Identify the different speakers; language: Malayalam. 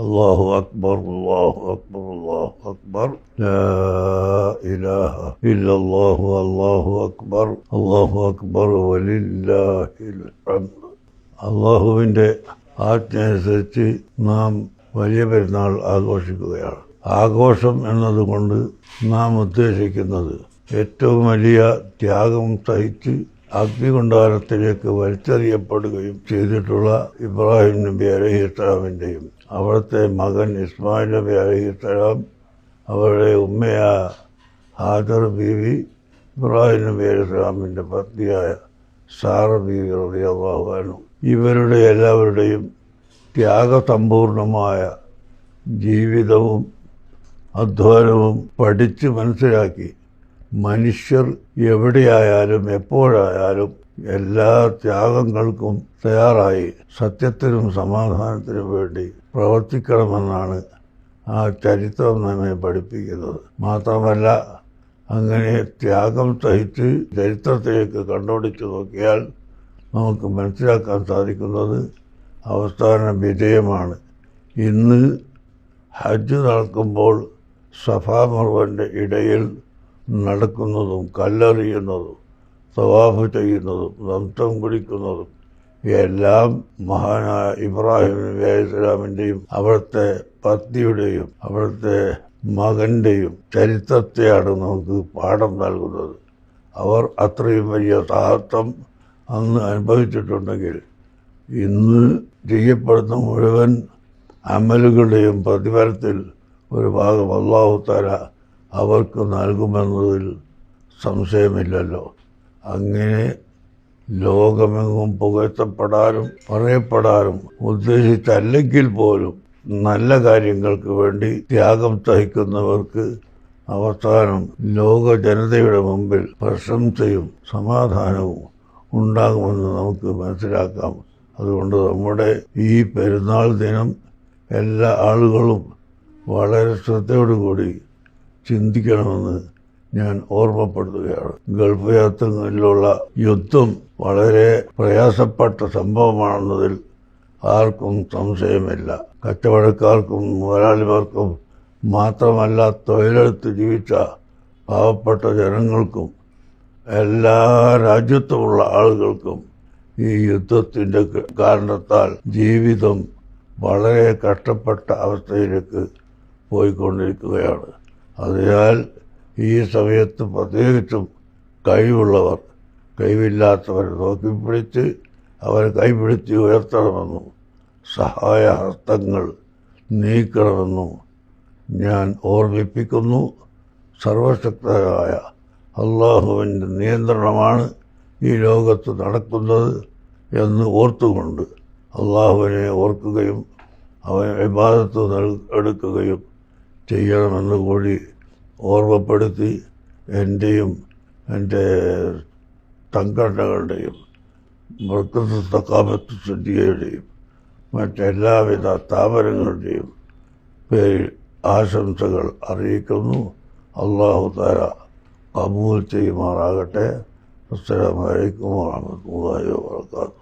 Speaker 1: അല്ലാഹു അക്ബർ അല്ലാഹു അക്ബർ അല്ലാഹു അക്ബർ ലാ ഇലാഹ ഇല്ലല്ലാഹു അല്ലാഹു അക്ബർ വലില്ലാഹിൽ ഹംദ്. അള്ളാഹുവിൻ്റെ ആജ്ഞയനുസരിച്ച് നാം വലിയ പെരുന്നാൾ ആഘോഷിക്കുകയാണ്. ആഘോഷം എന്നതുകൊണ്ട് നാം ഉദ്ദേശിക്കുന്നത് ഏറ്റവും വലിയ ത്യാഗം സഹിച്ച് അഗ്നികുണ്ഡാരത്തിലേക്ക് വലിച്ചെറിയപ്പെടുകയും ചെയ്തിട്ടുള്ള ഇബ്രാഹിം നബി അലൈഹിസ്സലാമിൻ്റെയും അവിടുത്തെ മകൻ ഇസ്മായിൽ നബി അലൈഹിസ്സലാം, അവരുടെ ഉമ്മയായ ഹാജർ ബീവി, ഇബ്രാഹിം നബി അലൈഹിസ്സലാമിൻ്റെ പത്നിയായ സാറ ബീവി റളിയല്ലാഹു അൻഹു, ഇവരുടെ എല്ലാവരുടെയും ത്യാഗസമ്പൂർണമായ ജീവിതവും അധ്വാനവും പഠിച്ച് മനസ്സിലാക്കി മനുഷ്യർ എവിടെയായാലും എപ്പോഴായാലും എല്ലാ ത്യാഗങ്ങൾക്കും തയ്യാറായി സത്യത്തിനും സമാധാനത്തിനും വേണ്ടി പ്രവർത്തിക്കണമെന്നാണ് ആ ചരിത്രം നമ്മെ പഠിപ്പിക്കുന്നത്. മാത്രമല്ല, അങ്ങനെ ത്യാഗം സഹിച്ച് ചരിത്രത്തിലേക്ക് കണ്ണോടിച്ചു നോക്കിയാൽ നമുക്ക് മനസ്സിലാക്കാൻ സാധിക്കുന്നത് അവസാന വിജയമാണ്. ഇന്ന് ഹജ്ജ് നടക്കുമ്പോൾ സഫാ മർവൻ്റെ ഇടയിൽ നടക്കുന്നതും കല്ലെറിയുന്നതും തവാഫ് ചെയ്യുന്നതും സംസം കുടിക്കുന്നതും എല്ലാം മഹാനായ ഇബ്രാഹിം നബി അലൈഹിസ്സലാമിൻ്റെയും അവിടുത്തെ പത്നിയുടെയും അവിടുത്തെ മകൻ്റെയും ചരിത്രത്തെയാണ് നമുക്ക് പാഠം നൽകുന്നത്. അവർ അത്രയും വലിയ സാഹസം അന്ന് അനുഭവിച്ചിട്ടുണ്ടെങ്കിൽ ഇന്ന് ചെയ്യപ്പെടുന്ന മുഴുവൻ അമലുകളുടെയും പ്രതിഫലത്തിൽ ഒരു ഭാഗം അല്ലാഹു തആല അവർക്ക് നൽകുമെന്നതിൽ സംശയമില്ലല്ലോ. അങ്ങനെ ലോകമെങ്ങും പുകഴ്ത്തപ്പെടാനും പറയപ്പെടാനും ഉദ്ദേശിച്ചല്ലെങ്കിൽ പോലും നല്ല കാര്യങ്ങൾക്ക് വേണ്ടി ത്യാഗം സഹിക്കുന്നവർക്ക് അവസാനം ലോക ജനതയുടെ മുമ്പിൽ പ്രശംസയും സമാധാനവും ഉണ്ടാകുമെന്ന് നമുക്ക് മനസ്സിലാക്കാം. അതുകൊണ്ട് നമ്മുടെ ഈ പെരുന്നാൾ ദിനം എല്ലാ ആളുകളും വളരെ ശ്രദ്ധയോടുകൂടി ചിന്തിക്കണമെന്ന് ഞാൻ ഓർമ്മപ്പെടുത്തുകയാണ്. ഗൾഫ് യാത്രകളിലുള്ള യുദ്ധം വളരെ പ്രയാസപ്പെട്ട സംഭവമാണെന്നതിൽ ആർക്കും സംശയമില്ല. കച്ചവടക്കാർക്കും മുതലാളിമാർക്കും മാത്രമല്ല, തൊഴിലെടുത്ത് ജീവിച്ച പാവപ്പെട്ട ജനങ്ങൾക്കും എല്ലാ രാജ്യത്തുമുള്ള ആളുകൾക്കും ഈ യുദ്ധത്തിൻ്റെ കാരണത്താൽ ജീവിതം വളരെ കഷ്ടപ്പെട്ട അവസ്ഥയിലേക്ക് പോയിക്കൊണ്ടിരിക്കുകയാണ്. അതിനാൽ ഈ സമയത്ത് പ്രത്യേകിച്ചും കഴിവുള്ളവർ കഴിവില്ലാത്തവരെ നോക്കിപ്പിടിച്ച് അവരെ കൈപിടിച്ച് ഉയർത്തണമെന്നും സഹായഹസ്തങ്ങൾ നീക്കണമെന്നും ഞാൻ ഓർമ്മിപ്പിക്കുന്നു. സർവശക്തനായ അള്ളാഹുവിൻ്റെ നിയന്ത്രണമാണ് ഈ ലോകത്ത് നടക്കുന്നത് എന്ന് ഓർത്തുകൊണ്ട് അള്ളാഹുവിനെ ഓർക്കുകയും അവന് ഇബാദത്ത് എടുക്കുകയും ചെയ്യണമെന്ന് കൂടി ഓർമ്മപ്പെടുത്തി എൻ്റെയും എൻ്റെ സംഘടനകളുടെയും മർക്കസ് സഖാഫത്ത് സുന്നിയയുടെയും മറ്റെല്ലാവിധ സ്ഥാപനങ്ങളുടെയും പേരിൽ ആശംസകൾ അറിയിക്കുന്നു. അല്ലാഹു തആല കബൂൽ ചെയ്യുമാറാകട്ടെ. അസ്സലാമു അലൈക്കും വറഹ്മത്തുള്ളാഹി വബറകാതുഹു.